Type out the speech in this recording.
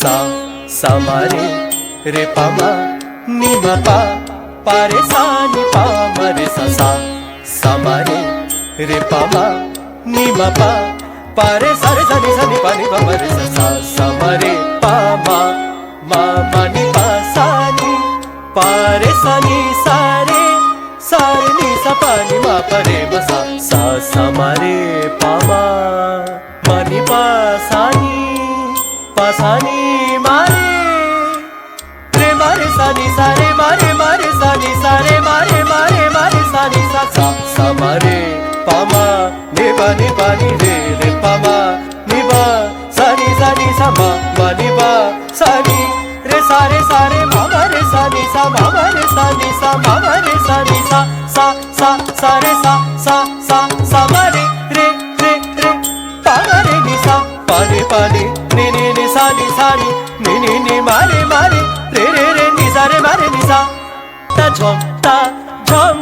सा सा मा रे पा मा नी मा पा पा रे सा नी पा मा रे सा सा सा मा रे पा मा नी मा पा पा रे सा नी सा नी पा नी पा मा रे सा सा सा मा रे पा मा मा नी पा सा नी पा रे सा नी सा रे नी सा पा नी मा पा रे मा सा सा सा मा रे पा मा नी पा सा नी पासानी मारे रे मारे सानी सारे मारे मारे सानी सारे मारे मारे मारे सानी सा सा सा मारे पामा ने पानी रे पामा निबा सानी सानी सा मा निबा सानी रे सारे मामा रे सानी सा मामा रे सानी सा मामा रे सानी सा सारे सा मारे रे पामा रे नि सा पानी नी सानी नी मारे रे नि सा रे मारे नि सा ता झम